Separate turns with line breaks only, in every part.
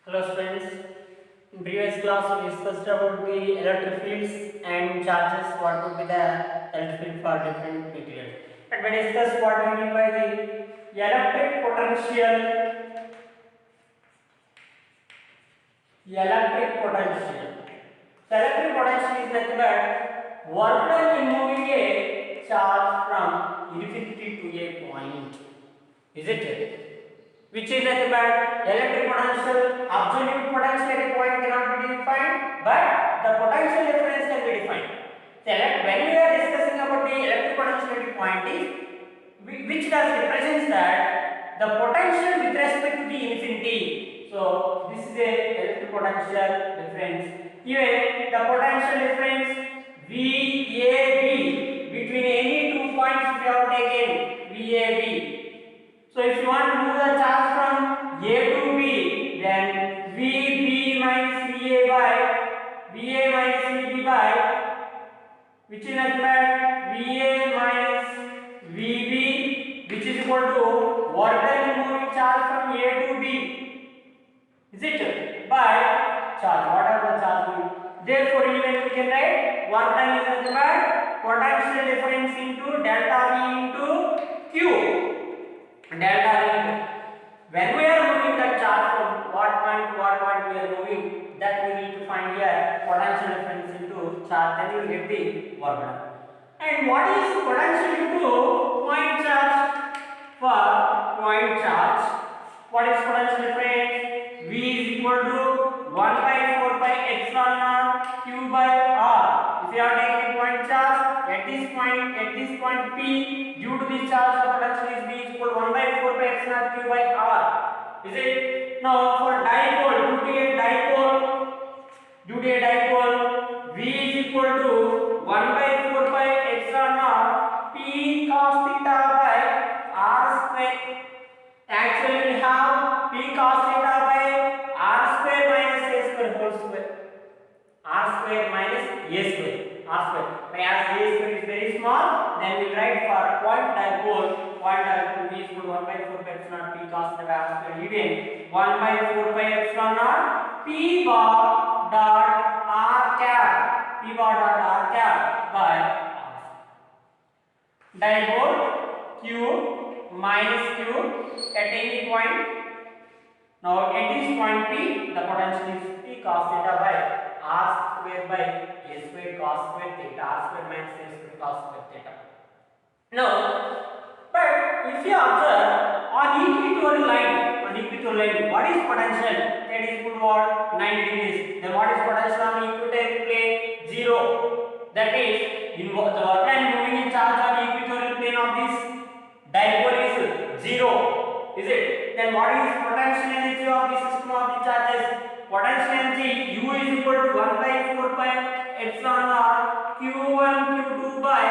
Hello students, in previous class we discussed about the electric fields and charges, what would be the electric field for different materials. And we discussed what we mean by the electric potential. Electric potential. So electric potential is nothing but work done in moving a charge from infinity to a point. Is it? Which is nothing but electric potential, absolute potential at a point cannot be defined, but the potential difference can be defined. So when we are discussing about the electric potential at a point is which does represents that the potential with respect to the infinity. So this is a electric potential difference. Here the potential difference VAB between any two points we have taken VAB. So if you want to move the charge from A to B, then VB minus VA minus VB by which is nothing but VA minus VB, which is equal to work done in moving charge from A to B. Is it? By charge. What are the charge? Therefore, even we can write work done is nothing but potential difference into delta V into Q. Delta V. When we are moving that charge from what point to what point we are moving, that we need to find here potential difference into charge, then you will get the work done. And what is potential into point charge? For point charge, what is potential difference? V is equal to 1 by 4 pi epsilon naught Q by R. If you are taking point charge at this point P, due to this charge the potential is V is equal to 1 by 4 pi epsilon naught Q by R. Is it? Now for dipole, due to a dipole, V is equal to 1 by 4 pi epsilon naught P cos theta by R square. Actually we have P cos theta by R square minus A square whole square. R square minus A square. R square. As A square is very small, then we write for point dipole V is equal to 1 by 4 pi epsilon naught P cos theta by R square. Even 1 by 4 pi epsilon naught P bar dot R cap. P bar dot R cap by R. Dipole Q minus Q at any point. Now at this point P, the potential is P cos theta by R square by A square cos square theta. R square minus A square cos square theta. Now, but if you observe on equatorial line, what is potential? That is equal to what? 90 degrees. Then what is potential on equatorial plane? 0. That is, in the work done moving in charge on equatorial plane of this dipole is 0. Is it? Then what is potential energy of the system of the charges? Potential energy U is equal to 1 by 4 pi epsilon naught Q1 Q2 by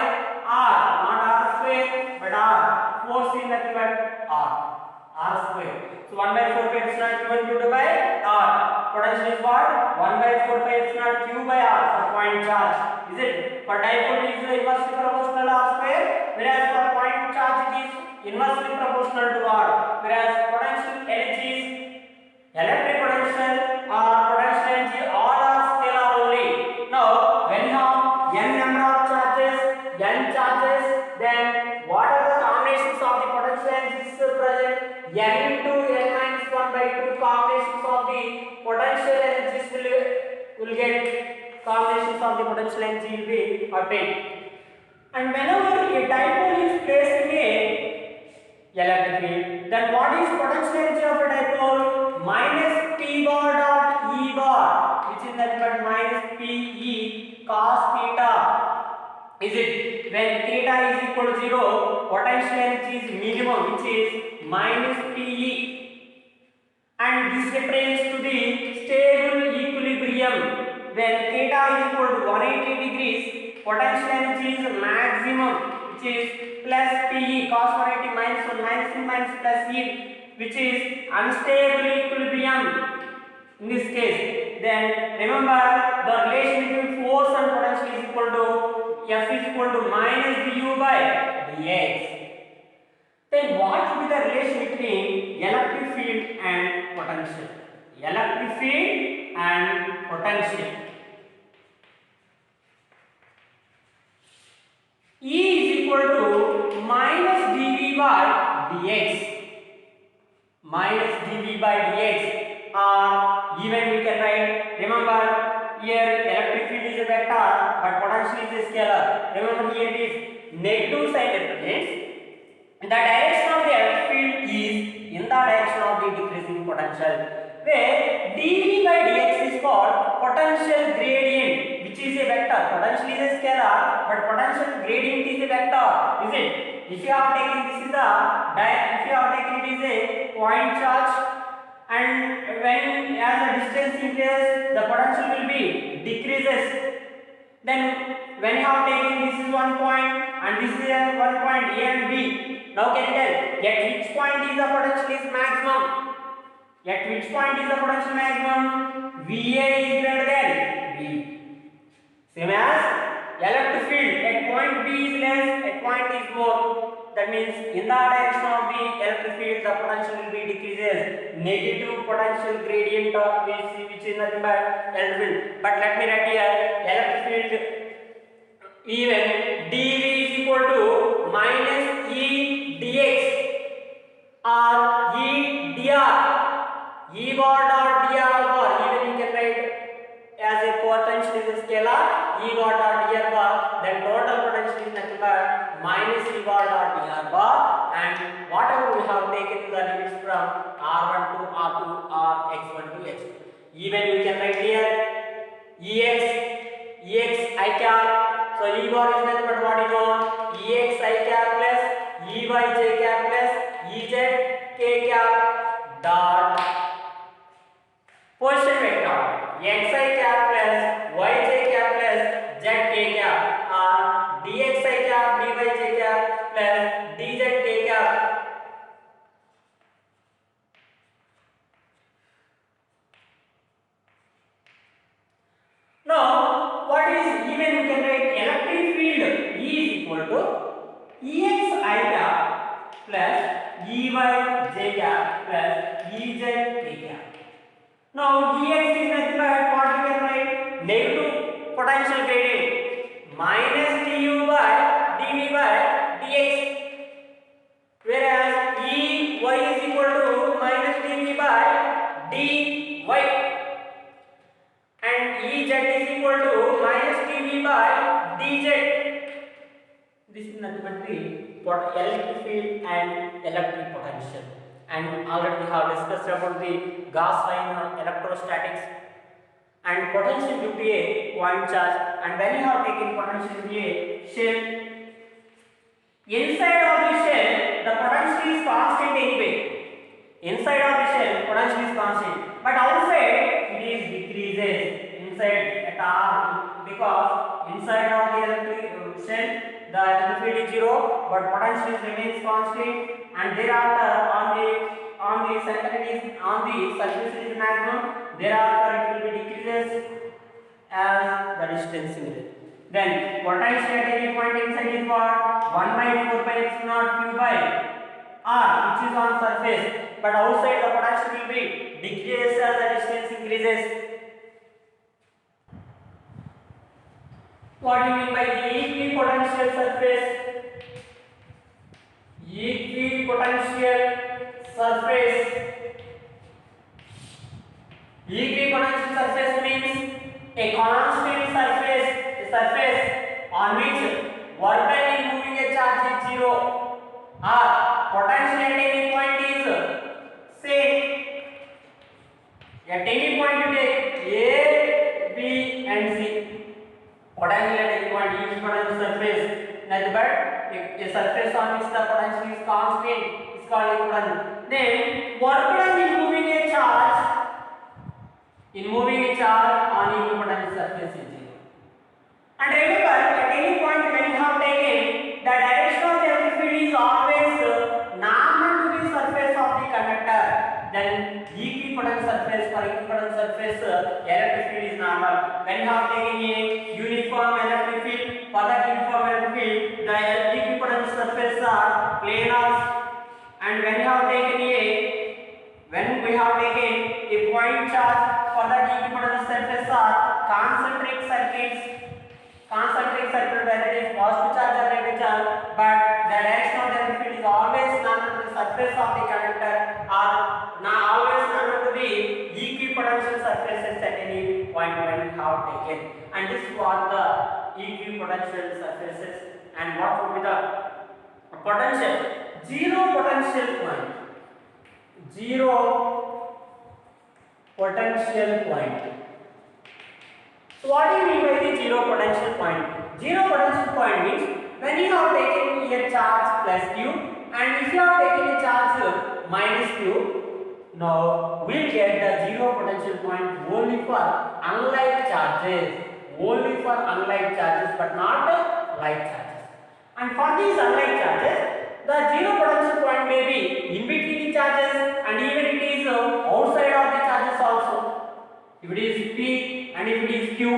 R, not R square but R. Force is nothing but R square. So 1 by 4 pi epsilon Q1 Q2 by R. Potential is what? 1 by 4 pi epsilon Q by R for point charge. Is it? For dipole is inversely proportional R square, whereas for point charge it is inversely proportional to R. Whereas potential energies, electric potential or potential energy, all are scalar only. Now, when you have n number of charges, then what are the combinations of the potential energies present? N into n minus 1 by 2 combinations of the potential energies will get combinations of the potential energy will be obtained. And whenever a dipole is placed in a electric field, then what is potential energy of a dipole? Minus P bar dot E bar, which is nothing but minus PE cos theta. Is it? When theta is equal to 0, potential energy is minimum, which is minus PE. And this refers to the stable equilibrium. When theta is equal to 180 degrees, potential energy is maximum, which is plus PE cos 180 minus 1 minus E minus plus E, which is unstable equilibrium in this case. Then remember the relation between force and potential is equal to F is equal to minus du by dx. Then what will be the relation between electric field and potential? electric field and potential. E is equal to minus dV by dx. Minus dV by dx, or even we can write, remember here electric field is a vector but potential is a scalar. Remember here it is negative sign represents the direction of the electric field is in the direction of the decreasing potential, where dV by dx is called potential gradient, which is a vector. Potential is a scalar but potential gradient is a vector, is it? If you have taken this is the if you have taken it is a point charge, and when as the distance increases the potential will be decreases. Then when you have taken this is one point and this is one point A and B, now can you tell at which point is the potential is maximum? At which point is the potential maximum? VA is greater than V. Same as electric field, at point B is less, at point is more. That means in the direction of the electric field the potential will be decreases. Negative potential gradient of which is nothing but electric field. But let me write here electric field even dV is equal to minus E dx or E dr. E bar dot dr bar, even you can write as a potential is a scalar, E bar dot dr bar, then total potential is nothing but minus E bar dot dr bar, and whatever we have taken the limits from R1 to R2 or X1 to X2. Even we can write here Ex I cap. So E bar is nothing but what is known Ex I cap plus Ey j cap plus Ez k cap dot position vector xi cap plus yj cap plus zk cap or dxi cap dyj cap plus dzk cap. Now what is even we can write electric field E is equal to exi cap plus eyj cap plus ezk cap. Now Ex is nothing but what you can write negative potential gradient minus du by dV by dx, whereas Ey is equal to minus dV by dy and Ez is equal to minus dV by dz. This is nothing but the electric field and electric potential. And already we have discussed about the Gauss line electrostatics and potential due to a point charge. And when you have taken potential due to a shell, inside of the shell the potential is constant anyway. Inside of the shell potential is constant, but outside it is decreases inside at R, because inside of the electric shell the electric field is zero but potential remains constant, and thereafter on the center it is on the surface it is maximum, thereafter it will be decreases as the distance increases. Then potential at any point inside is what 1 by 4 pi epsilon q by r, which is on surface, but outside the potential will be decreases as the distance increases. What do you mean by equipotential surface? Equipotential surface. Equipotential surface means a constant surface, a surface on which work done in moving a charge is zero, or potential at any point is same. At any point you take A, B and C. Potential at any point equipotential surface, nothing but a surface on which the potential is constant is called equipotential. Then work done in moving a charge on equipotential surface is zero. And remember, at any point when you have taken the direction of the electric field is always normal to the surface of the conductor, then equipotential surface for equipotential surface electric field is normal. When you have taken a uniform electric field, for that uniform electric field the equipotential surface are planars, and when we have taken a point charge for the equipotent surface are concentric circuits. Concentric circle where it is positive charge or negative charge, but the direction of the field is always none to the surface of the conductor or now always none to the equipotential surfaces at any point when we have taken. And this was the equipotential surfaces. And what would be the potential? Zero potential point. Zero potential point. So what do you mean by the zero potential point? Zero potential point means when you have taken a charge plus q and if you have taken a charge minus q, now we'll get the zero potential point only for unlike charges. Only for unlike charges but not like charges. And for these unlike charges, the zero potential point may be in between the charges and even it is outside of the charges also. If it is P and if it is Q.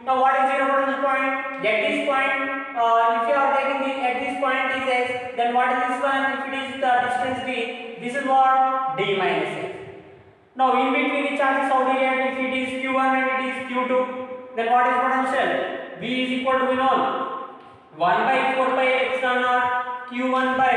Now what is zero potential point? At this point, if you are taking the at this point is x, then what is this one? If it is the distance d, this is what? D minus x. Now in between the charges how do you get? If it is Q1 and it is Q2, then what is potential? V is equal to we know 1 by 4 pi epsilon naught Q1 by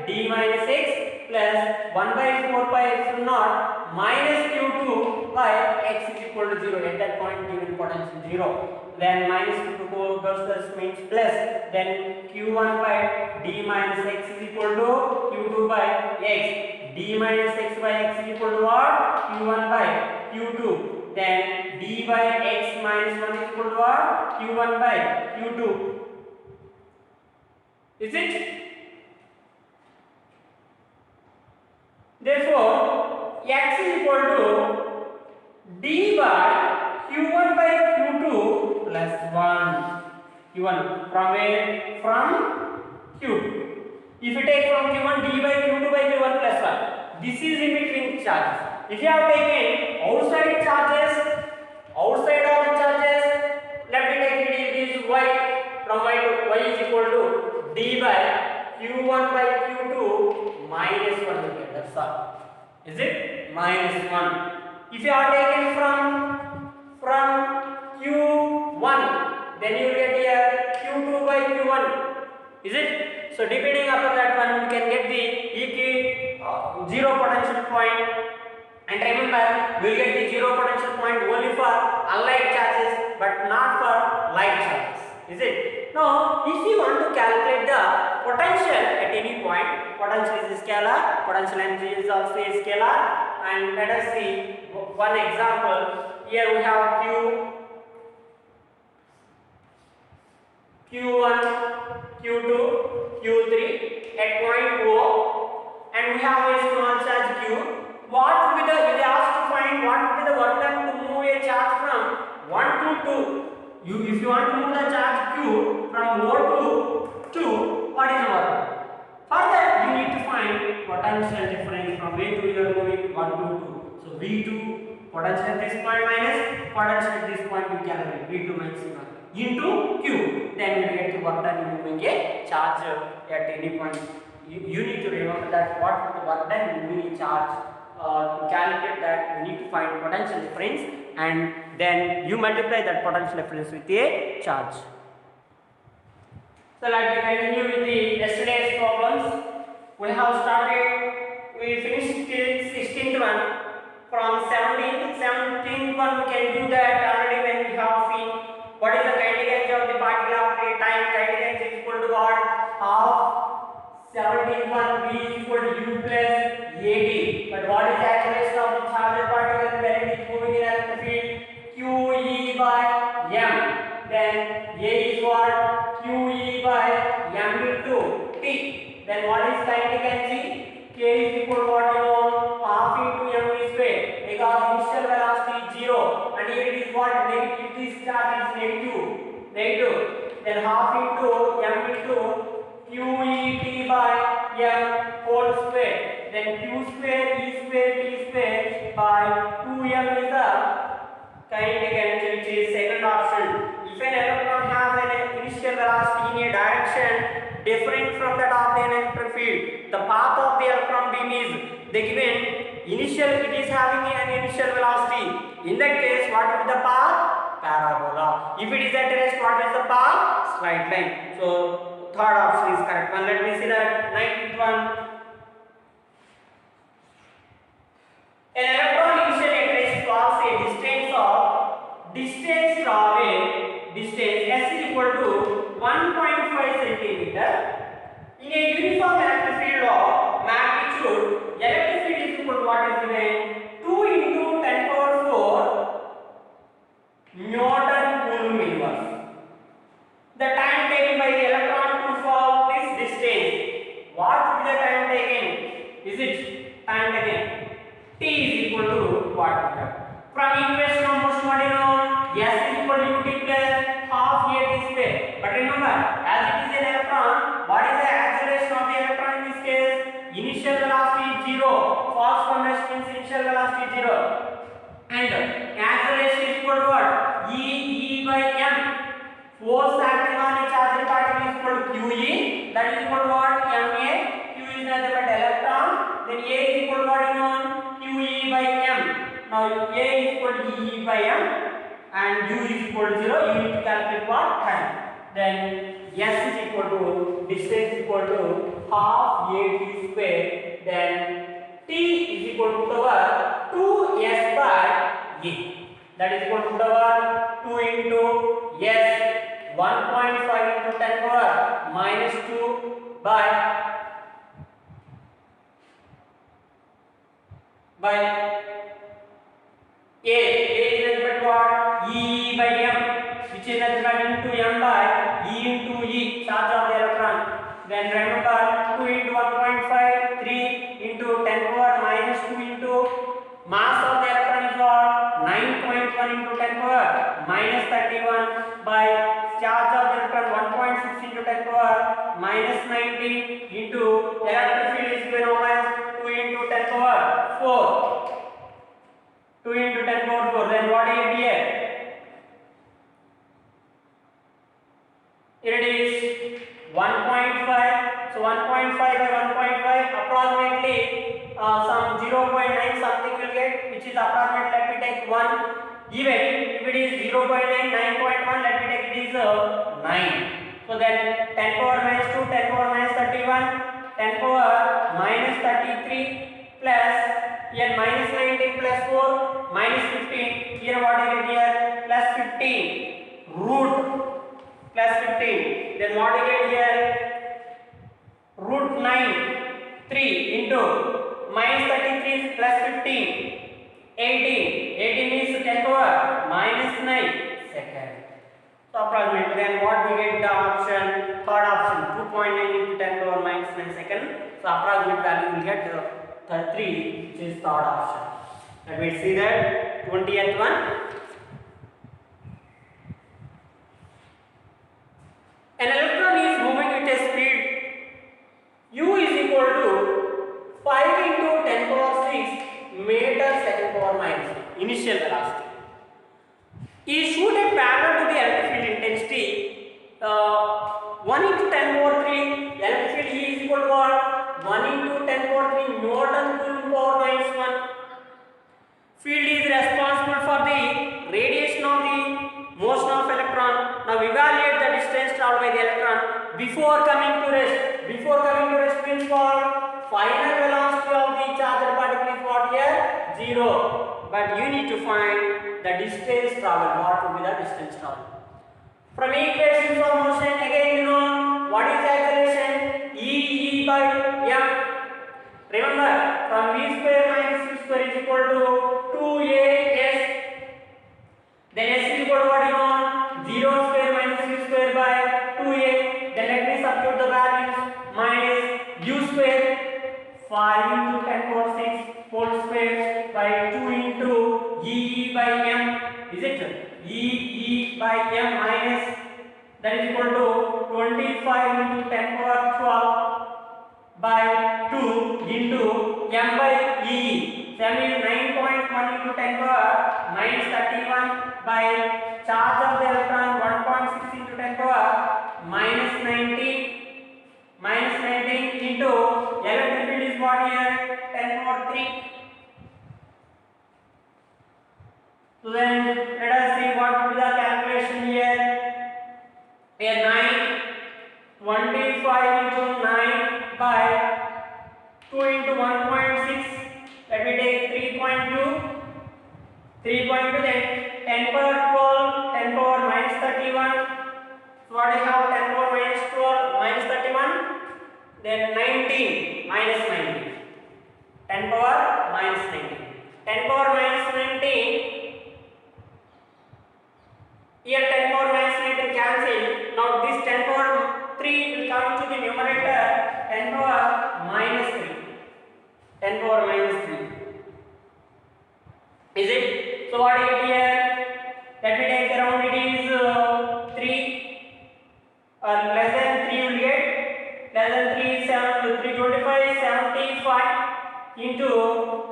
d minus x plus 1 by 4 pi epsilon naught minus Q2 by x is equal to 0. At that point given potential 0. Then minus Q2 goes this means plus. Then Q1 by d minus x is equal to Q2 by x. D minus x by x is equal to what? Q1 by Q2. Then d by x minus 1 is equal to what? Q1 by Q2. Is it? Therefore, x is equal to d by q1 by q2 plus 1. q1 from where? From q. If you take from q1 d by q2 by q1 plus 1, this is in between charges. If you have taken outside charges, outside of the charges, let me take it is y. From y to y is equal to d by q1 by q2 minus 1 will get. That's all. Is it? Minus 1. If you are taken from q1, then you will get here q2 by q1. Is it? So depending upon that one, we can get the zero potential point. And remember, we will get the zero potential point only for unlike charges, but not for like charges. Is it? Now, if you want to calculate the potential at any point, potential is a scalar, potential energy is also a scalar, and let us see one example. Here we have Q1, Q2, Q3 at point O, and we have a small charge Q. What will be the, if they ask to find what will be the work done to move a charge from 1 to 2. If you want to move the charge Q from O to 2, what is the work? For that you need to find potential difference from where to you are moving 1 to 2. So V2 potential at this point minus potential at this point you calculate V2 maximum into Q. Then you get the work done in moving a charge at any point. You need to remember that what is the work done in moving a charge. To calculate that, you need to find potential difference and then you multiply that potential difference with a charge. So let me continue with the yesterday's problems. We have started, we finished till 16th one. From 17th one we can do that already when we have seen what is the kinetic energy of the particle after a time. Kinetic energy is equal to what? Half 17th one V is equal to U plus AT. But what is the acceleration of the charged particle when it is moving in electric field? QE by M. Then A is what? QE by M into T. Then what is kinetic energy? K is equal to what you know? Half into M square. Because initial velocity is 0 and here it is what? Negative. This charge is negative. Then half into M into QET by M whole square. Then Q square, E square, T square by 2M is the kinetic energy, which is second option. If an electron has an initial velocity in a direction different from that of the electric field, the path of the electron beam is the given initial, it is having an initial velocity. In that case, what will be the path? Parabola. If it is at rest, what is the path? Straight line. So third option is correct one. Let me see that ninth one. An electron initially at rest falls a distance travel distance s is equal to 1.5 centimeter in a uniform electric field of magnitude. Electric field is equal to what is given? 2 into 10 power 4 Newton Coulomb inverse. The time taken by the electron to fall this distance. What will be the time taken? Is it time taken? T is equal to what? From equation of motion, what do you know? S is equal to ut plus half a t square. But remember, as it is an electron, what is the acceleration of the electron in this case? Initial velocity is 0. Falls from rest means initial velocity is 0. And acceleration is equal to what? E by m. Force acting on a charged particle is equal to QE. That is equal to what? Ma. Q is nothing but electron. Then A is equal to what you know? QE by m. Now A is equal to E by m and U is equal to 0. You need to calculate what? Time. Then S is equal to distance equal to half a t square. Then T is equal to power 2s by a. That is equal to power 2 into s 1.5 into 10 power minus 2 by A is nothing but what? E by m, which is nothing but into m by E into E, charge of the electron. Then remember 2 into 1.5, 3 into 10 power minus 2 into mass of the electron is what? 9.1 into 10 power minus 31 by charge of the electron 1.6 into 10 power minus 90 into electric field is given as 2 into 10 power 4. 2 into 10 power 4. Then what do you get here? Here it is 1.5. So 1.5 by 1.5 approximately some 0.9 something will get, which is approximately, let me take 1. Even if it is 0.9, 9.1, let me take it is 9. So then 10 power minus 2, 10 power minus 31, 10 power minus 33 plus here minus 19 plus 4 minus 15. Here what I get here? Plus 15 root plus 15. Then what I get here? Root 9 3 into minus 33 plus 15 18 means 10 power minus 9 second. So approximately then what we get the option? Third option 2.9 into 10 power minus 9 second. So approximate value will get 3, which is third option. Let me see that 20th one. An electron is moving with a speed u is equal to 5 into 10 power 6 meter second power minus 1 initial velocity. Is shooted parallel to the electric field intensity 1 into 10 power 3 electric field E is equal to what? 1 into 10 power 3 Newton Coulomb power minus 1. Field is responsible for the radiation of the motion of electron. Now evaluate the distance traveled by the electron before coming to rest. Before coming to rest means what? Final velocity of the charged particle is what here? 0. But you need to find the distance traveled. What will be the distance traveled? From equations of motion, again you know what is acceleration? E by m. Remember, from v square minus u square is equal to 2as. Then s is equal to what you know? 0 square minus u square by 2a. Then let me substitute the values. Minus u square 5 into 10 power 6 whole square by 2 into E by m. Is it? E by m minus, that is equal to 25 into 10 power 12 by 2 into m by E. So m is 9.1 into 10 power minus 31 by charge of the electron 1.6 into 10 power minus 19 into electric field is what here? 10 power 3 So then let us see what will be the calculation here. A 9, 25 into 9 by 2 into 1.6. Let me take 3.2. 3.2 then 10 power 12, 10 power minus 31. So what I have 10 power minus 12 minus 31. Then 19 minus 19. 10 power minus 19. 10 power minus 19. Here 10 power minus 19 cancel. Now this 10 power 3 will come to the numerator. 10 power minus 3. 10 power minus 3. Is it? So what I get here? Let me take around it is 3. Less than 3 will get. Less than 3 7 325 75 into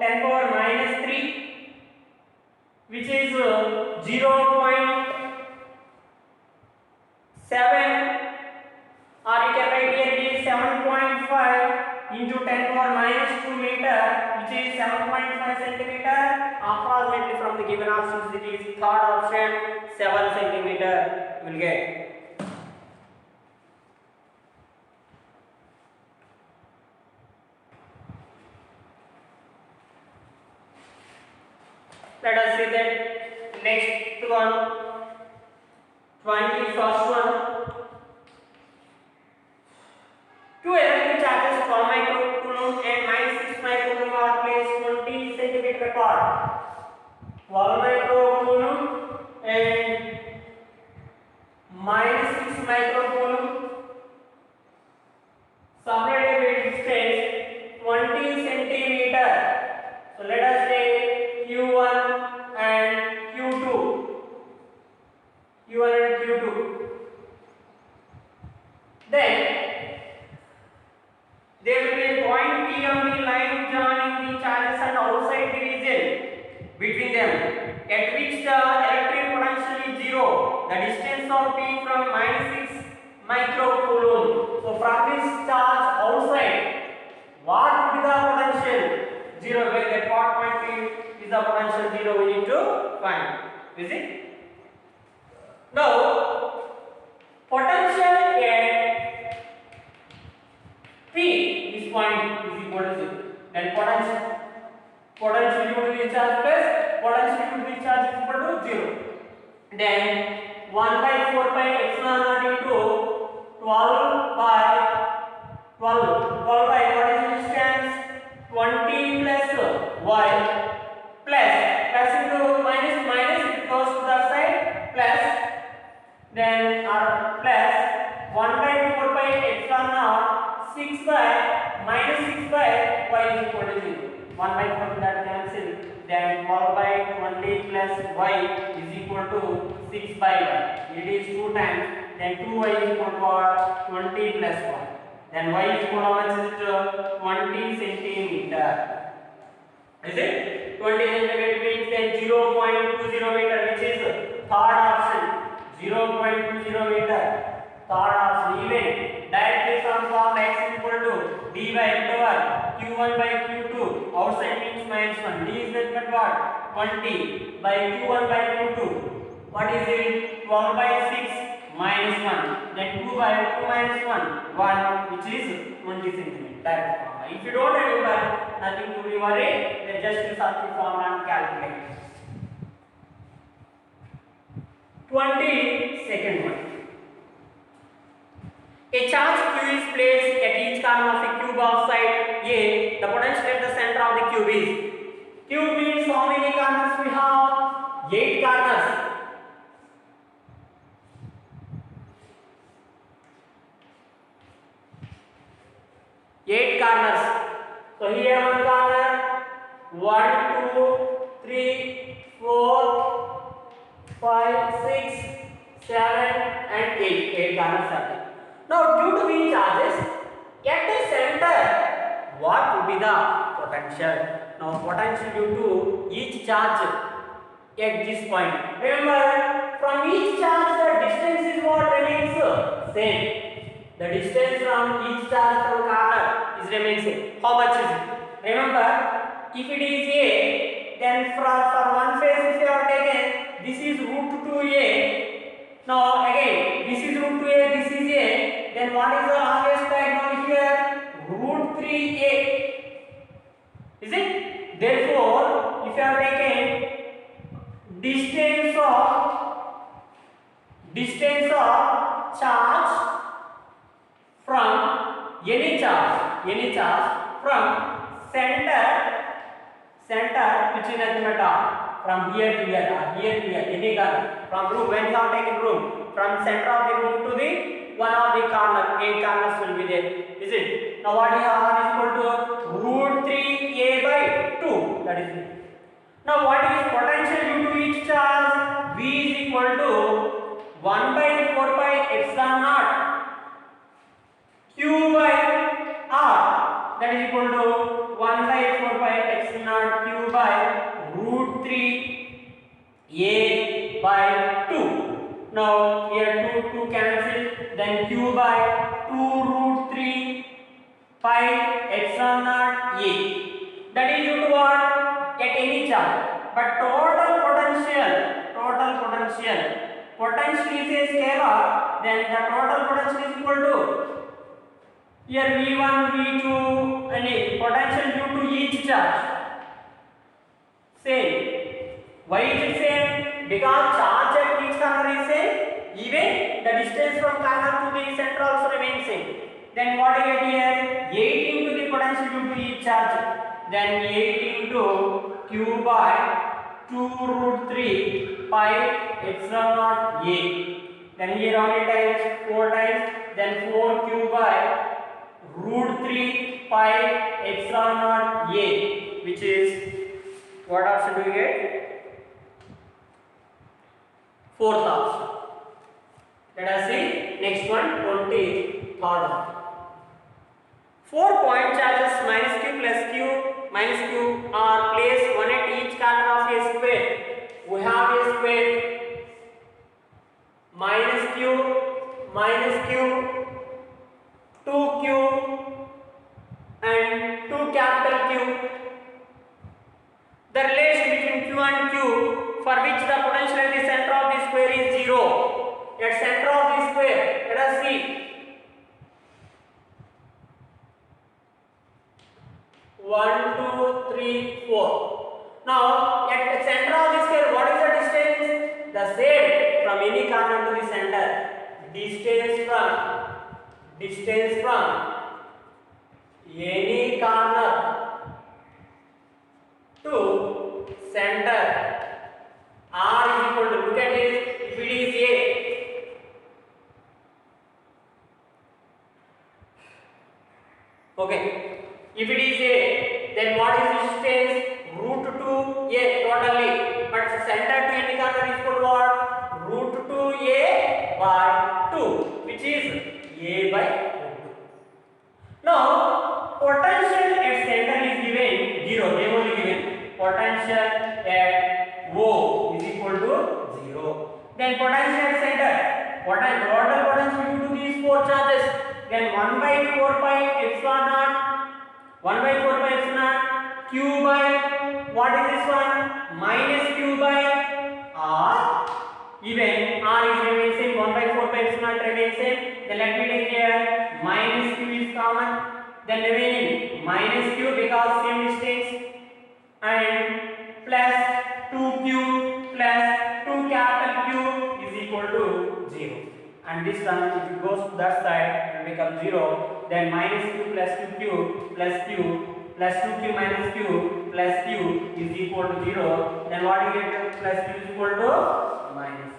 10 power minus 3, which is 0.7, or you can write here it is 7.5 into 10 power minus 2 meter, which is 7.5 centimeter. Approximately from the given options, it is third option, 7 centimeter you will get. Let us see that next one, 21st one. Two electric charges 12 microcoulomb and -6 microcoulomb are placed 20 cm apart. 12 microcoulomb and -6 microcoulomb separated by distance 20 centimeter. So let us say Q1 and Q2. Q1 and Q2. Then there will be a point P on the line joining the charges and outside the region between them, at which the electric potential is 0. The distance of P from -6 microcoulomb. So from this charge outside, what will be the potential? 0. Where that point P is the potential 0, we need to find. Is it? Now, potential at P, this point is equal to 0. Then potential due to this charge plus potential due to this charge is equal to 0. Then 1 by 4 pi epsilon naught into 12 by 12 by what is the distance? 20 plus y plus into minus it goes to the side plus, then our plus 1 by 4 pi epsilon naught 6 by minus 6 by y is equal to 0. 1 by 4 that cancel, then 12 by 20 plus y is equal to 6 by y. It is 2 times, then 2y is equal to 20 plus 1. Then y is equal to how much is it? 20 centimeter. Is it? 20 centimeter means then 0.20 meter, which is third option. 0.20 meter. Third option. Even directly transform x is equal to d by m power q1 by q2. Outside means minus 1. D is nothing but what? 20 by q1 by q2. What is it? 12 by 6 minus 1. Then 2 by 2 minus 1. 1, which is 20 centimeter. Direct formula. If you don't remember, nothing to be worried. Then just use circuit formula and calculate. 22nd one. A charge q is placed at each corner of a cube of side A. The potential at the center of the cube is. Cube means how many corners we have? 8 corners. So here one corner, 1, 2, 3, 4, 5, 6, 7 and 8. 8 corners are there. Now due to these charges, at the center, what would be the potential? Now potential due to each charge at this point. Remember, from each charge the distance is what remains same. The distance from each charge from corner is remains same. How much is it? Remember, if it is A, then for one phase if you have taken this is root 2a. Now again, this is root 2a, this is a. Then what is the longest diagonal here? Root 3a. Is it? Therefore, if you have taken distance of charge from any charge from center which is nothing but from here to here, any corner from room, when you have taken room from center of the room to the one of the corner, 8 corners will be there. Is it? Now what you have is equal to root 3a by 2. That is it. Now what is potential due to each charge? V is equal to 1 by 4 pi epsilon naught q by r. That is equal to 1 by 4 pi epsilon naught q by root 3a by 2. Now here 2 cancel, then q by 2 root 3 pi epsilon naught a. That is due to what? At any charge. But total potential is a scalar, then the total potential is equal to here v1 v2 and potential due to each charge same. Why is it same? Because charge at each corner is same, even the distance from corner to the center also remains same. Then what do you get here? 8 into the potential due to each charge, then 8 into q by 2 root 3 pi epsilon naught a. Then here how many times? 4 times, then 4q by root 3 pi epsilon naught a, which is what option do you get? Fourth option. Let us see next one, 23rd one. 4 point charges minus q are placed one at each corner of a square. We have a square minus q, 2q and 2 capital Q. The relation between q and q, for which the potential at the center of the square is 0. At center of the square, let us see. 1, 2, 3, 4. Now, at the center of the square, what is the distance? The same from any corner to the center. Distance from any corner to center r is equal to, look at this, if it is a, okay, if it is a, then what is the distance? Root 2a totally, but center to any corner is equal to what? Root 2a by 2, which is a by root 2. Now potential at center is given 0, they only given potential at O is equal to 0. Then potential at center, total potential due to these 4 charges, then 1 by 4 pi epsilon naught, 1 by 4 pi epsilon naught q by, what is this one? Minus q by r, even r is remain same, 1 by 4 pi epsilon naught remains same. Then let me take here minus q is common, then remaining minus q because same distance, and plus 2q plus 2 capital Q is equal to 0. And this term, if it goes to that side, it will become 0. Then minus q plus 2q plus q plus 2q minus q plus q is equal to 0. Then what do you get? Plus q is equal to minus,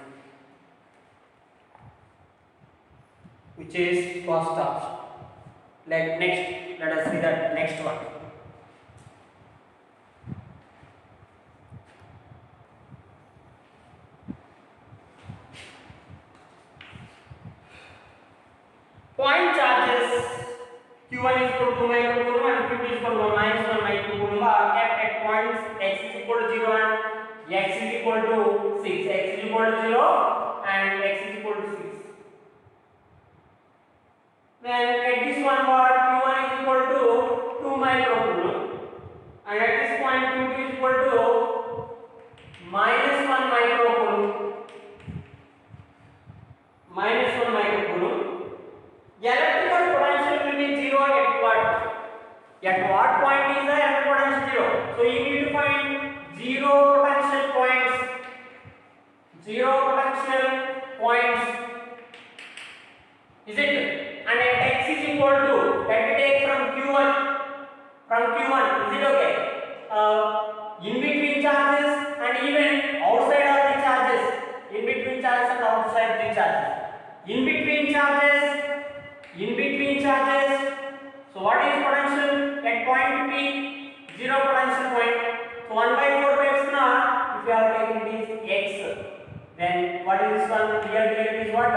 which is first option. Let us see that next one. Point charges q1 is equal to 2 microcoulomb and q2 is equal to minus 1 microcoulomb are kept at points x is equal to 0 and x is equal to 6. X is equal to 0 and x is equal to 6. Then at this one part q1 is equal to 2 microcoulomb and at this point q2 is equal to minus 1 microcoulomb. zero potential points. Zero potential points. Is it? And at x is equal to, let me take from q1. From q1, is it okay? In between charges and even outside of the charges. In between charges and outside the charges. In between charges. In between charges. So what is potential at point P? Zero potential point. So 1 by 4 by epsilon. If you are taking this x, then what is this one? Here is what?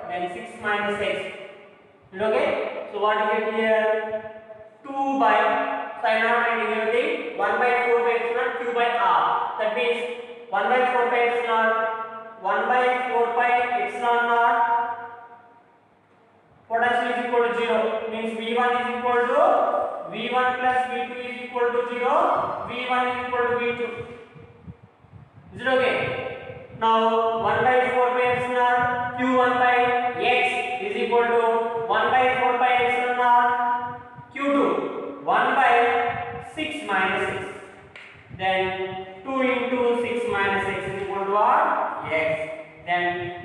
Then 6 minus x. Okay? So what you get here? 2 by, so I am not writing everything. 1 by 4 by epsilon q by r. That means 1 by 4 by epsilon. 1 by 4 by epsilon naught. Potential is equal to 0. Means V1 is equal to V1 plus V2 is equal to 0. V1 is equal to V2. Is it okay? Now 1 by 4 by epsilon Q1 by x is equal to 1 by 4 by epsilon naught Q2 1 by 6 minus 6. Then 2 into 6 minus x is equal to what? X. Then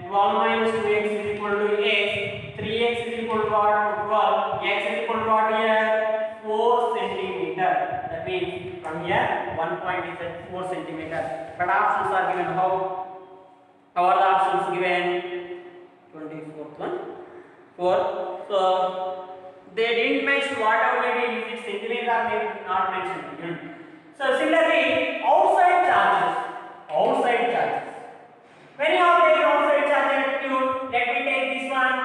12 minus 2x is equal to x. 3x is equal to what? 12. X is equal to what here? 4 centimeter. That means from here 1 point is at 4 centimeter. But options are given how? How are the options given? 24th one. 4. So they didn't mention whatever maybe is it centimeter or maybe not mentioned. So similarly outside charges. Outside charges. When you have taken outside charge at q, let me take this one.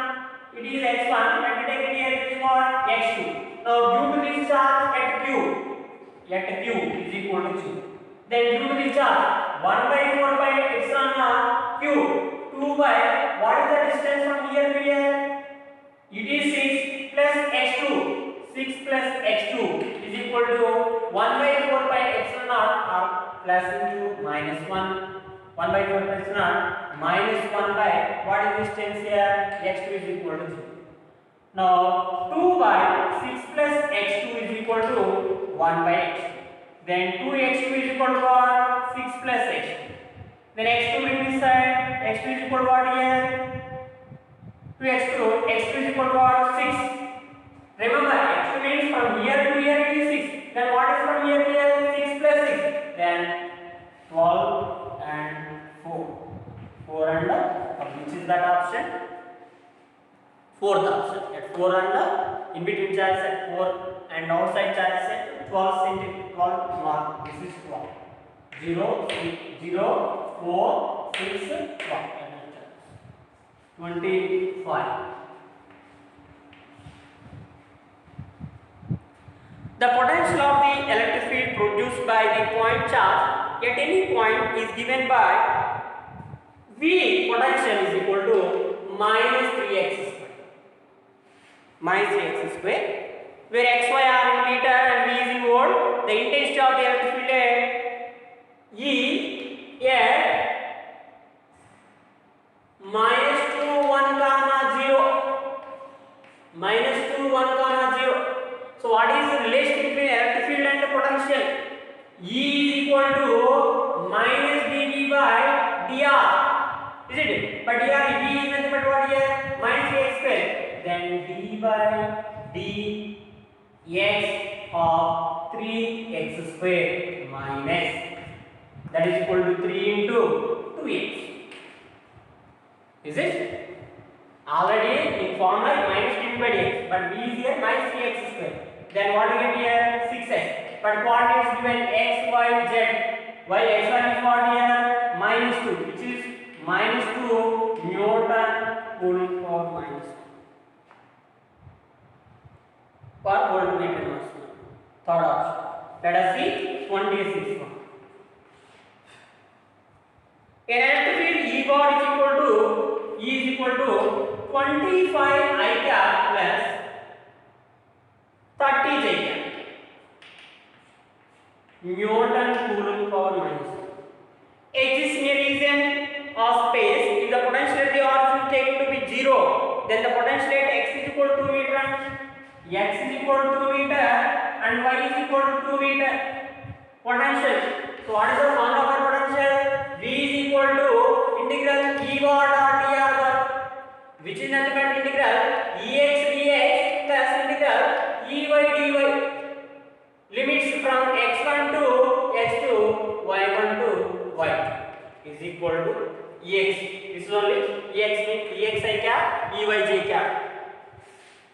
It is x1. Let me take here this one x2. Now due to this charge at q is equal to 2. Then due to this charge 1 by 4 by epsilon naught q 2 by what is the distance from here to here? It is 6 plus x2. 6 plus x2 is equal to 1 by 4 by epsilon naught or plus into minus 1. 1 by 4 by epsilon naught minus 1 by what is distance here? x2 is equal to 0. Now 2 by 6 plus x2 is equal to 1 by x2. Then 2x2 is equal to what? 6 plus x2. Then x2 bring this side. x2 is equal to what here? 2x2. x2 is equal to what? 6. Remember, x2 means from here to here it is 6. Then what is from here to here? 6 plus 6. Then 12 and 4. 4 and which is that option? Fourth option. At 4 and in between charges at 4 and outside charges at 12 centimeter. 12 mark. This is 12. 0, 6, 0, 4, 6, 12. 25. The potential of the electric field produced by the point charge at any point is given by V potential is equal to minus 3x square. Minus 3x square. Where xy are in meter and V is in volt. The intensity of the electric field at E at minus 2, 1, comma 0. Minus 2, 1, comma 0. So what is the relation between electric field and the potential? E is equal to minus dV by dr. Is it? But here V is nothing but what here? Minus x square. Then d by dx of 3x square minus, that is equal to 3 into 2x. Is it? Already in formula minus dv by dx, but V is here minus 3x square. Then what do you get here? 6x. But coordinates given x, y, z. While x1 is what here? Minus 2, which is minus 2 Newton Coulomb for minus 2. For voltmeter mass. Third option. Let us see 26th one. An electric field E bar is equal to 25 I cap plus 30 J cap. Newton Coulomb power minus 2. Exists in a region of space, if the potential at the origin is taken to be 0, then the potential at x is equal to 2 meter and x is equal to 2 meter and y is equal to 2 meter potential. So what is the formula is equal to Ex. This is only Ex means Ex I cap Ey j cap.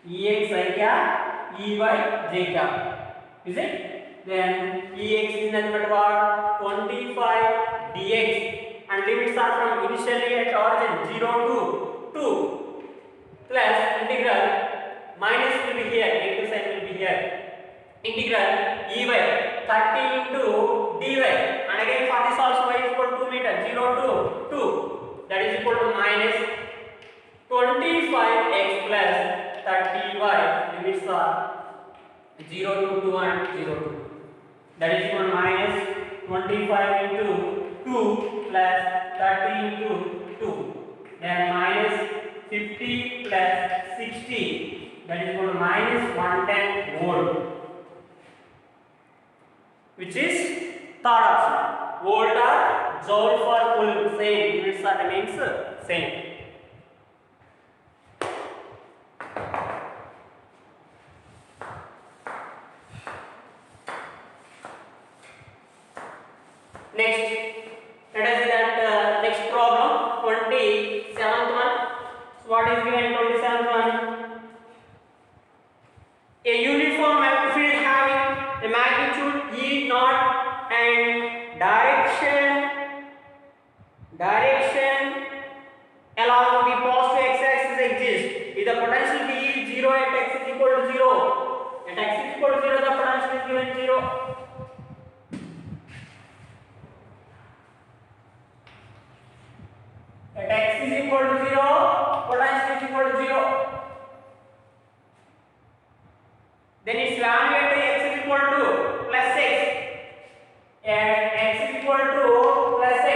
Ex I cap Ey j cap. Is it? Then Ex is nothing but what? 25 dx, and limits are from initially at origin 0 to 2 plus integral minus will be here, negative sign will be here. Integral Ey 30 into dy, and again for this also y is equal to 2 meter 0 to 2, that is equal to minus 25x plus 30y, limits are 0 to 2 and 0 to 2, that is equal to minus 25 into 2 plus 30 into 2, then minus 50 plus 60, that is equal to minus 110 volt, which is third option. Volt or joule for coulomb, same, units are remains same. Next, let us see that next problem, 27th one. So what is given 27th one? A uniform electric field having a magnitude E naught and direction along the positive x-axis exists. If the potential V is 0 at x is equal to 0, at x is equal to 0, the potential is given 0. At x is equal to 0, potential is equal to 0. Then its value at x is equal to plus x. At x is equal to plus x.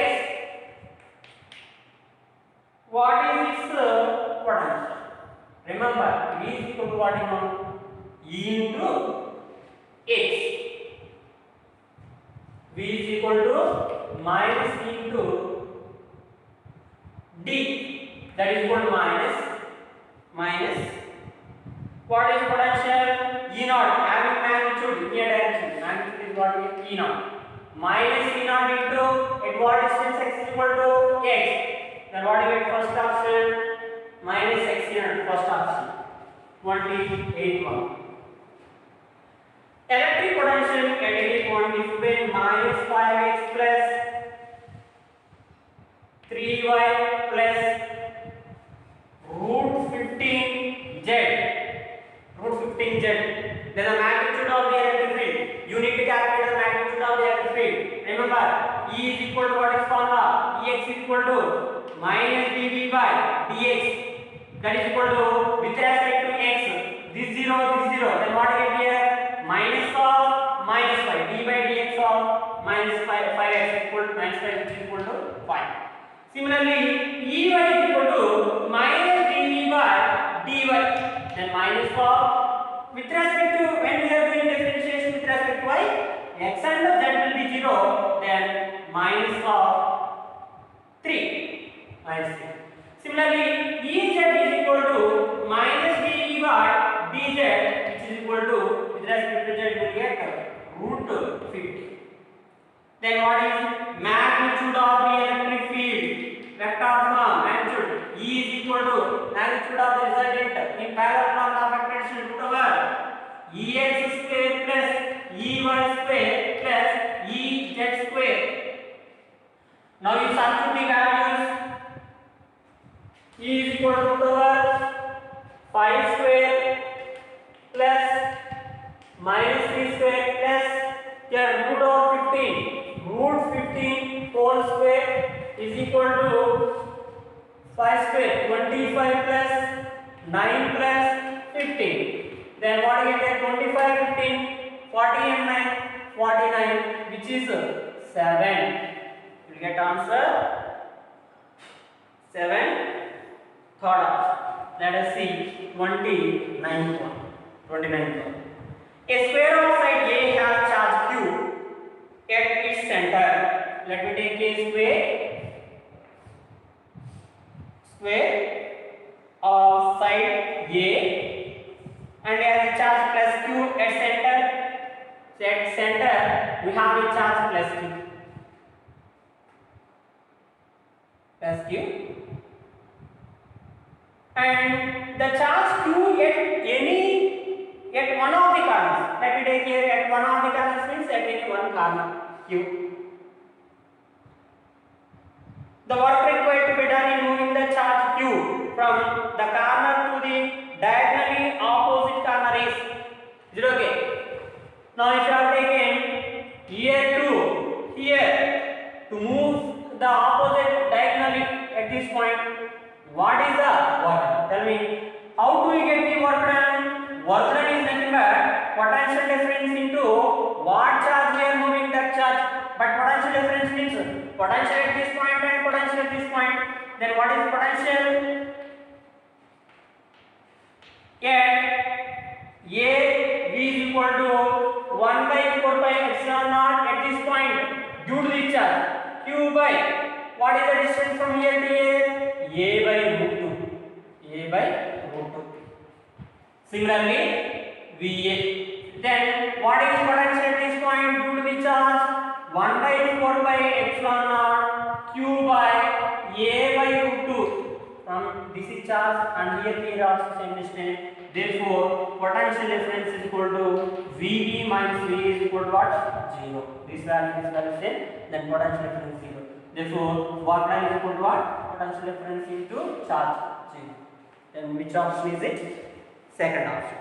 What is its potential? Remember, V is equal to what you know? E into x. V is equal to minus E into d, that is equal to minus what is potential? E naught having magnitude in a direction, magnitude is what we E naught minus E naught into at what distance x is equal to x, then what do you get? First option minus x E naught, first option 28 1. Electric potential at any point is between minus 5x plus 3y plus root 15z, then the magnitude of the electric field. You need to calculate the magnitude of the electric field. Remember, E is equal to what is formula? Ex is equal to minus dV by dx, that is equal to with respect to x, this 0, then what you get here? Minus of minus 5, d by dx of minus 5x equal to minus 5, which is equal to 5. Similarly, Ey is equal to minus dV by dy, then minus of with respect to when we are doing differentiation with respect to y, x and z will be 0, then minus of 3, minus 3. Similarly, Ez is equal to minus dE by dz, which is equal to with respect to z will get root 50. Then what is magnitude of the electric field? Vector form, magnitude E is equal to magnitude of the resultant in parallel form of expression root over Ex square plus Ey square plus Ez square. Now you substitute the values. E is equal to root over 5 square plus minus 3 square plus here root over 15. Root 15 whole square is equal to 5 square, 25 plus 9 plus 15. Then what you get? 25, 15, 40 and 9, 49, which is 7. You get answer 7. Third option. Let us see 29th one. A sphere of side A has charge Q at its center. Let me take a square of side A and has a charge plus Q at center. So at center we have a charge plus Q. as Q, and the charge Q at one of the corners. Let me take here at one of the corners means at any one corner Q. The work required to be done in moving the charge Q from the corner to the diagonally opposite corner is 0. Okay. Now if you have taken here to here to move the opposite diagonally at this point, what is the work done? Tell me, how do we get the work done? Work done is nothing but potential difference into what charge we are moving that charge. But potential difference means potential at this point and potential at this point. Then what is potential? At A V is equal to 1 by 4 pi epsilon naught at this point due to the charge. Q by what is the distance from here to here? A by root 2. A by root 2. Similarly, VA. Then what is potential at this point due to the charge? 1 by 4 by epsilon naught Q by A by root 2. From this is charge and here we are also same distance. Therefore, potential difference is equal to VB minus V is equal to what? 0. This value same. Then potential difference 0. Therefore, work done is equal to what? Potential difference into charge 0. Then which option is it? Second option.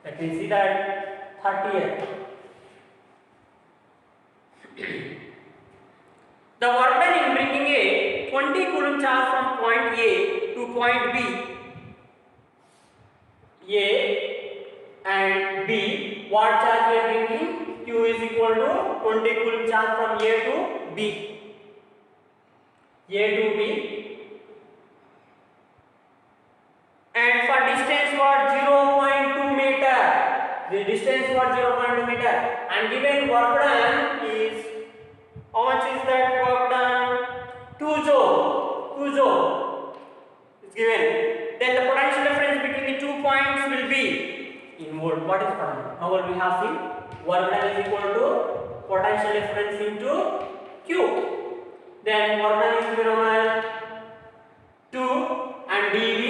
Let me see that 30th. The work done in bringing a 20 coulomb charge from point A to point B. A and B, what charge we are bringing? Q is equal to 20 coulomb charge from A to B. A to B. And for distance was 0.2 meter. The distance was 0.2 meter. And given work done is, how much is that work done? 2 joule. 2 joule is given. Then the potential difference between the 2 points will be in volt. What is potential? Now what we have seen, work done is equal to potential difference into Q. Then work done is given as 2 and dV,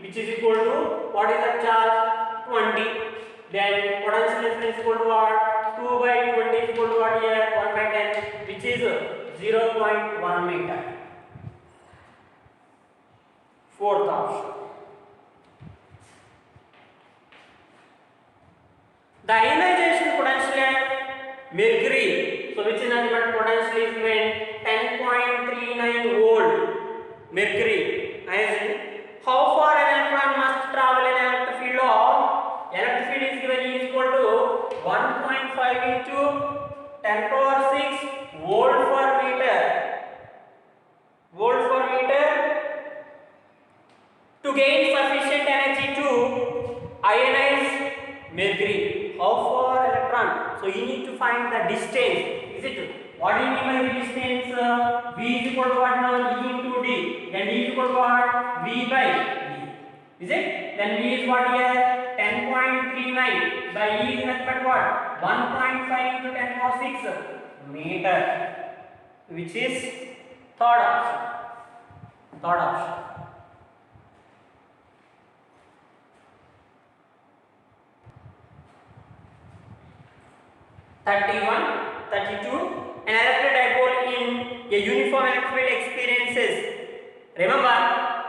which is equal to what is the charge? 20. Then potential difference equal to what? 2 by 20 is equal to what here? 1 by 10, which is 0.1 meter. Fourth option. The ionization potential at mercury, so which is nothing but potential is given 10.39 volt mercury. How far an electron must travel in electric field of? Electric field is given E is equal to 1.5 into 10 power 6 volt per meter. Volt per meter. To gain sufficient energy to ionize mercury. How far electron? So you need to find the distance. Is it? What do you mean by the distance? V is equal to what now? E into D. Then D is equal to what? V by D. Is it? Then V is what here? 10.39 by E is nothing but what? 1.5 into 10 power 6 meter. Which is third option. Third option. 31, 32. An electric dipole in a uniform electric field experiences. Remember,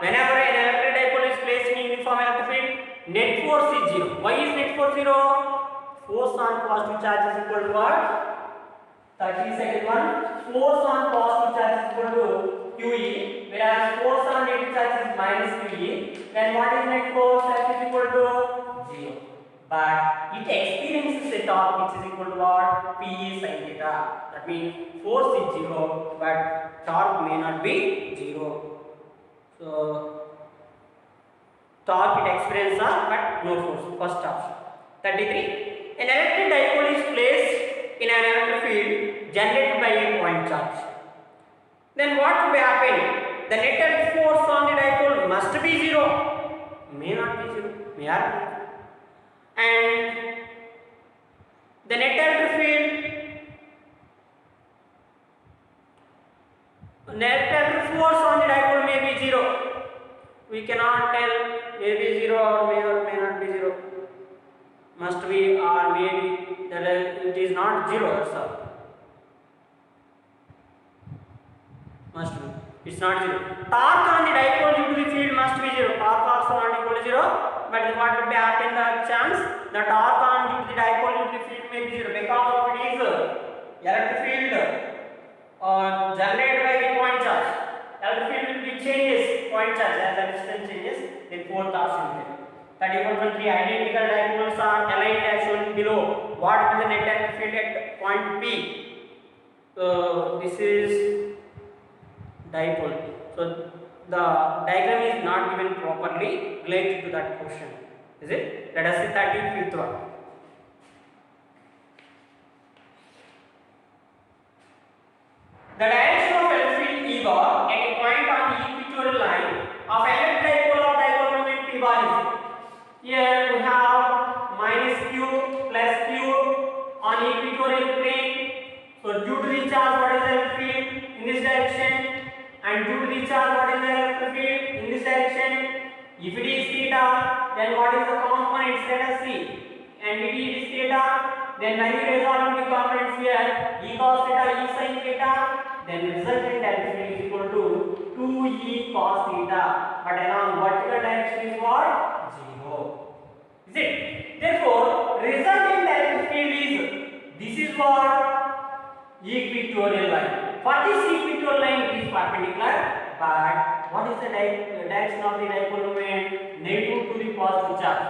whenever an electric dipole is placed in a uniform electric field, net force is 0. Why is net force 0? Force on positive charge is equal to what? 32nd one. Force on positive charge is equal to QE, whereas force on negative charge is minus QE. Then what is net force? That is equal to 0. But it experiences a torque which is equal to what? P sin theta. That means force is 0, but torque may not be 0. So torque it experiences but no force. First option. 33. An electric dipole is placed in an electric field generated by a point charge. Then what will happen? The net electric force on the dipole must be 0. May not be 0. May not be. And the net electric field Net electric force on the dipole may be 0. We cannot tell, maybe 0 or may not be 0. Must be or maybe, that it is not 0, that's all. Must be. It's not 0. Torque on the dipole due to the field must be 0. Torque also not equal to 0. But what would be happen the chance? The torque on due to the dipole due to the field may be 0 because of it is electric field generated by the point charge. Electric field will be changes point charge as the distance changes. Then fourth option here. 31.3 identical dipoles are aligned as shown below. What is the net electric field at point P? So this is dipole. So the diagram is not given properly related to that question. Is it? Let us see 35th one. The direction of electric field E bar at a point on the equatorial line of electric dipole of dipole moment P bar is. Here we have minus q plus q on equatorial plane. So due to the charge, what is the electric field in this direction? And due to the charge, what is the electric field in this direction? If it is theta, then what is the components? Let us see. And if it is theta, then when you resolve the components here, E cos theta, E sin theta, then resultant electric field is equal to 2E cos theta. But along vertical direction is what? 0. Is it? Therefore, resultant electric field is, this is what? Equatorial line. For this equatorial line it is perpendicular, but what is the direction of the dipole moment? Negative to the positive charge.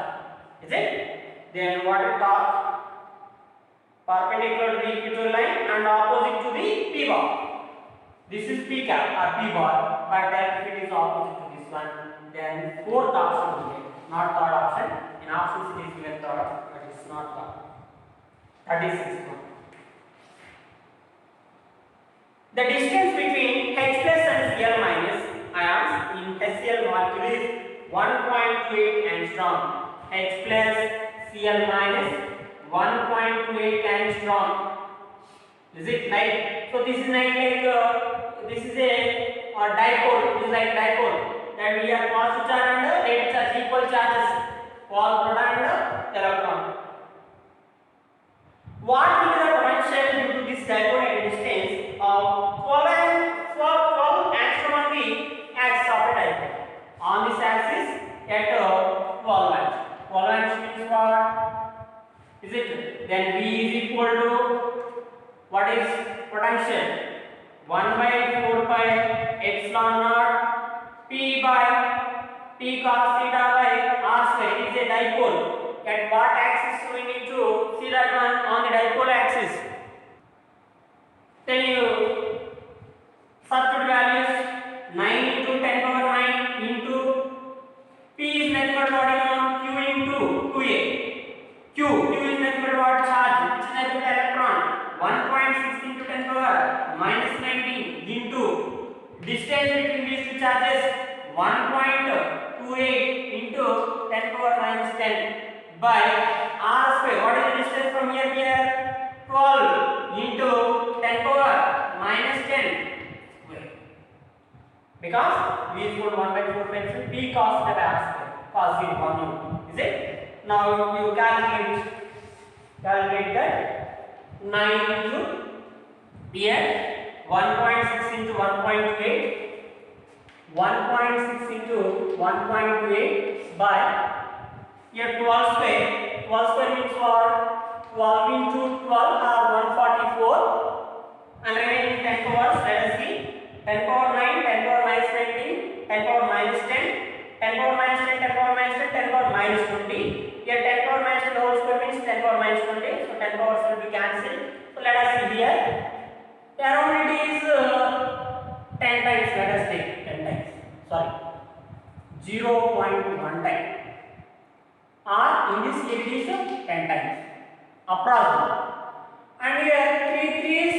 Is it? Then what is torque? Perpendicular to the equatorial line and opposite to the P bar. This is P cap or P bar, but electric field is opposite to this one. Then fourth option is here, not third option. In options it is given third, but it is not third. 36th one. The distance between H plus and Cl minus ions in HCl molecule is 1.28 angstrom. H plus Cl minus 1.28 angstrom. Is it right? So this is like this is a dipole. It is like dipole that we have positive charge and negative charge, equal charges, proton and electron. What will be the potential due to this dipole at a distance of 12 angstrom on the axis of a dipole? On this axis at 12 angstrom. 12 angstrom means what? Is it? Then V is equal to what is potential? 1 by 4 pi epsilon naught P by P cos theta by R square. It is a dipole. At what axis we need to see that one? On the dipole axis. Then you substitute values 9 into 10 power 9 into P is nothing but what you know, Q into 2A. Q is nothing but what? Charge, which is nothing but electron. 1.6 into 10 power minus 19 into distance between these two charges 1.28 into 10 power minus 10 by R square. What is the distance from here to here? 12 into 10 power minus 10 square. Because V is equal to 1 by 4 times P cos theta R square. Cos is 1. Is it? Now you calculate that 9 into here 1.6 into 1.8 1.6 into 1.8 by here 12 square. 12 square means what? 12 into 12 are 144 and remaining 10 powers. Let us see. 10 power 9, 10 power minus 19, 10 power minus 10, 10 power minus 10, 10 power minus 10, 10 power minus 20. Here 10 power minus 10 whole square means 10 power minus 20. So 10 powers will be cancelled. So let us see here. Around it is 10 times. Let us take 10 times. Sorry, 0.1 time. Or in this it is 10 times. Approximately. And here 3 threes,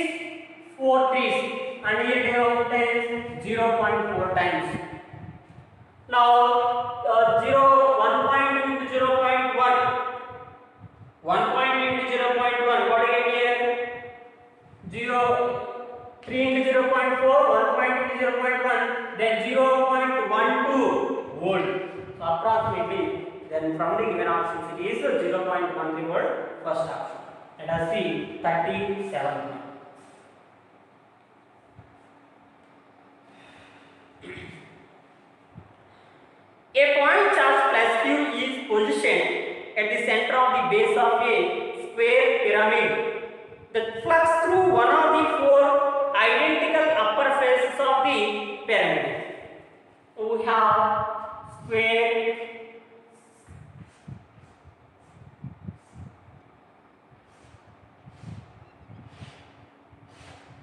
4 threes. And here they have 10 0.4 times. Now 1 point into 0.1. 1 point into 0.1. What do you get here? 3 into 0.1 0.4, 1.2 is 0.1, then 0.12 volt. So approximately, then from the given options it is 0.13 volt, first option. Let us see 37. A point charge plus Q is positioned at the center of the base of a square pyramid. The flux through one of the four identical upper faces of the pyramid. We have square.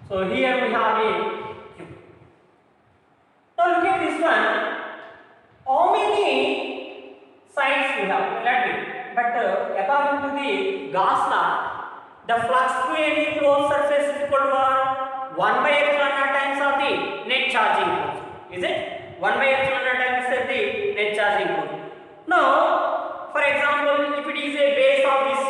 So here we have a cube. Now look at this one. How many sides we have? Let me. But according to the Gauss law, the flux through any closed surface is equal to 1 by epsilon naught times of the net charging force. Is it? 1 by epsilon naught times of the net charging force. Now, for example, if it is a base of this,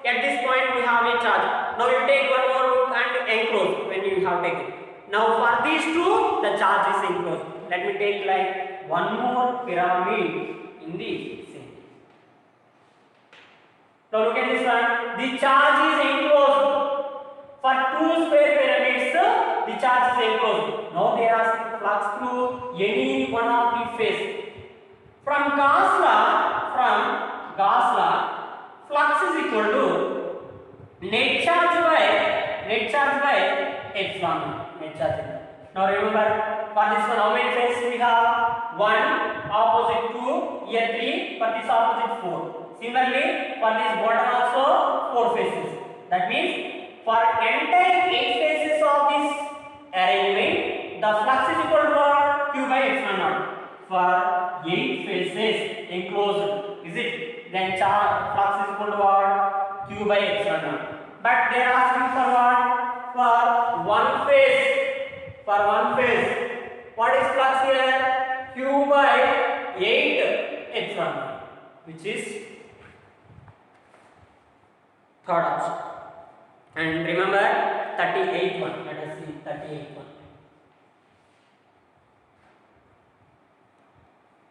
at this point we have a charge. Now you take one more hook and enclose when you have taken. Now for these two, the charge is enclosed. Let me take like one more pyramid in the center. Now look at this one. The charge is enclosed. For two square pyramids, the charge is enclosed. Now they are asking flux through any one of the face. From Gauss law, flux is equal to net charge by epsilon. Net charge. Now remember, for this one, how many faces we have? 1, opposite 2, here 3, for this opposite 4. Similarly, for this bottom also 4 faces. That means, for entire 8 faces of this arrangement, the flux is equal to Q by epsilon naught. For 8 faces enclosed, is it? Then flux is equal to Q by epsilon naught. But they are asking for what? For one phase. For one phase, what is flux here? Q by 8 epsilon, which is third option. And remember 38 one. Let us see 38 one.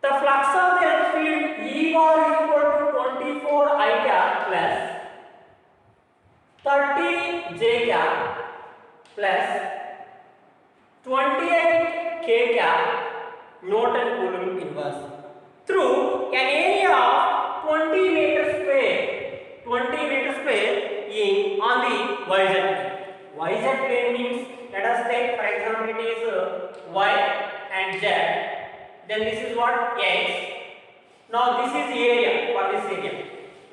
The flux of the electric field E bar is equal to 24 I cap plus 30 J cap plus 28 K cap Newton Coulomb inverse through an area of 20 meter square in on the YZ plane. YZ plane means, let us take for example it is Y and Z. Then this is what? X. Now this is the area for this area.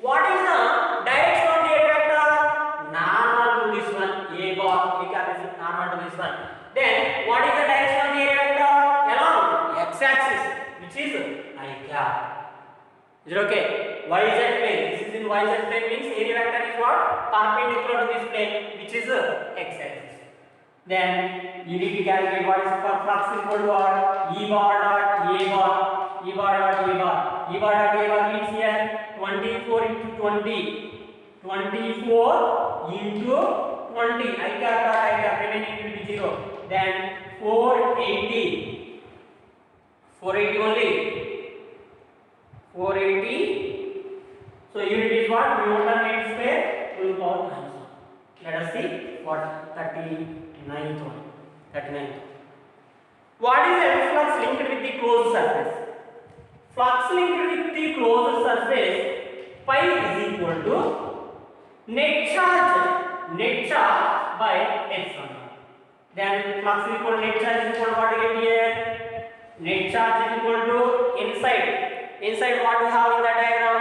What is the direction of the area vector? Normal to this one. A bar. A cap is normal to this one. Then what is the direction of the area vector? Along x-axis, which is I cap. Is it okay? YZ plane. This is in YZ plane means area vector is what? Perpendicular to this plane, which is x-axis. Then you need to calculate what is flux equal to what? E bar dot A bar. E bar dot A bar. E bar dot A bar means here 24 into 20. 24 into 20. I cap dot I cap remaining will be 0. Then 480. 480 only. 480. So unit is what? Newton meter square Coulomb power minus 1. Let us see what 39th one. 39th. What is the flux linked with the closed surface? Flux linked with the closed surface pi is equal to net charge by epsilon. Then flux is equal to net charge is equal to what we get here? Net charge is equal to inside what we have in the diagram?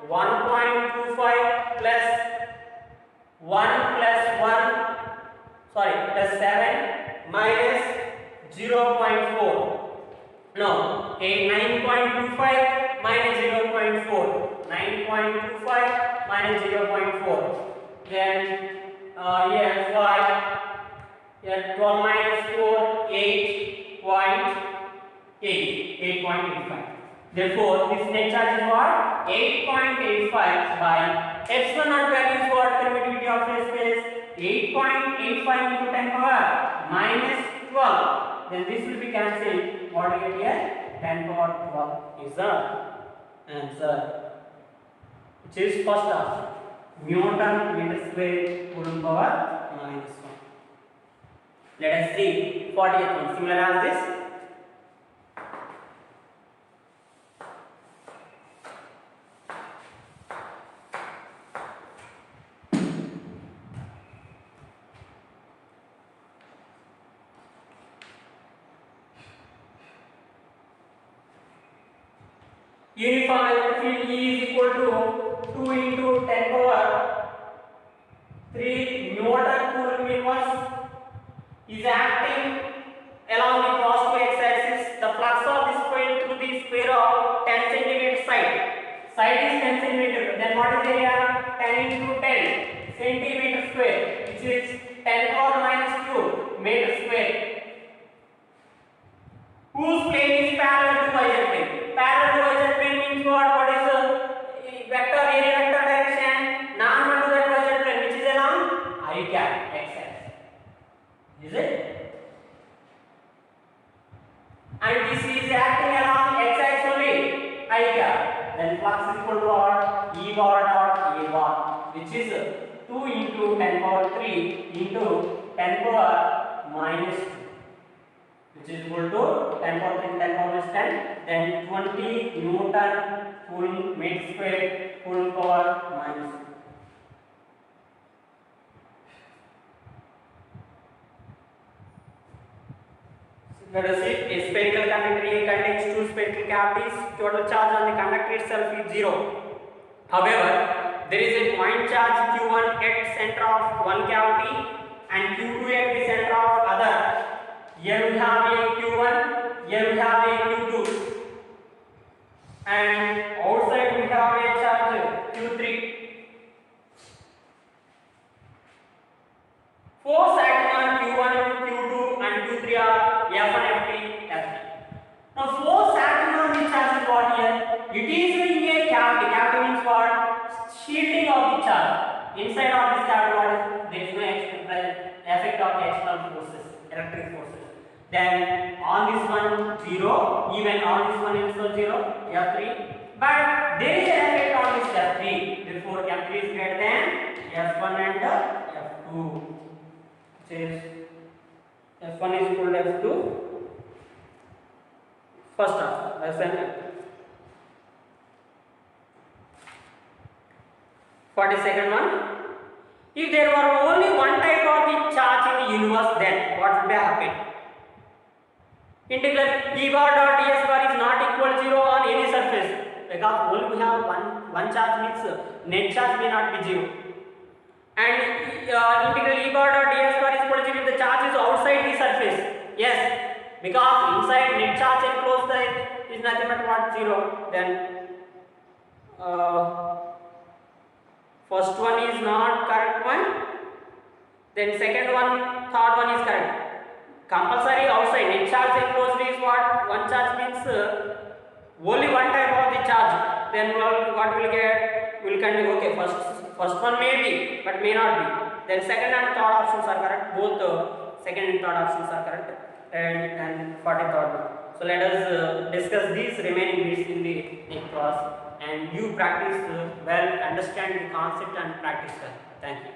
1.25 plus 7 minus 0.4. No, 9.25 minus 0.4. 9.25 minus 0.4. Then here 5. Here 12 minus 4, 8.85. Therefore, this net charge is what? 8.85 by epsilon naught value is what? Permittivity of phase space 8.85 into 10 power minus 12. Then this will be cancelled. What do you get here? 10 power 12 is the answer. Which is first option. Newton meter square Coulomb power minus 1. Let us see 40th one. Similar as this. Uniform electric field E is equal to 2 into 10 power 3 Newton Coulomb inverse is acting along the positive x-axis. The flux of this coil through the sphere of 10 cm side. Side is 10 cm. Then what is area? 10 into 10 centimeter square, which is 10 power minus 2 meter square. Whose plane is parallel to y-z plane? Parallel to y-z plane means what? What is vector area vector direction? Normal to that y-z plane, which is along I cap x-axis. Is it? And this is acting along x-axis only, I cap. Then flux is equal to what? E bar dot A bar, which is 2 into 10 power 3 into 10 power minus 2. Which is equal to 10 power 3 10 power minus 10, then 20 Newton Coulomb meter square Coulomb power minus 2. Let us see. A spherical conductor A contains two spherical cavities. Total charge on the conductor itself is 0. However, there is a point charge Q1 at center of one cavity and Q2 at the center of other. Here we have a Q1, here we have a Q2, and outside we have a charge Q3. Force acting on Q1, Q2 and Q3 are F1, F3, F3. Now force acting on this charge is what here? It is in a cavity. Cavity means what? Shielding of the charge. Inside of this cavity, what is? There is no effect of the external forces, electric forces. Then on this one 0, even on this one also 0, F3. But there is an effect on this F3. Therefore, F3 is greater than F1 and F2. Which is F1 is equal to F2. First half, F1 F2. 42nd one. If there were only one type of the charge in the universe, then what would have happened? Integral E bar dot ds bar is not equal to 0 on any surface, because only we have one charge means net charge may not be 0. And integral E bar dot ds bar is equal to 0 if the charge is outside the surface. Yes, because inside net charge enclosed is nothing but what? 0. Then first one is not correct one. Then second one, third one is correct. Compulsory outside net charge enclosed is what? One charge means only one type of the charge. Then what will get? Will continue. Okay, first one may be, but may not be. Then second and third options are correct. Both second and third options are correct. And 43rd one. So let us discuss these remaining bits in the next class. And you practice well, understand the concept and practice well. Thank you.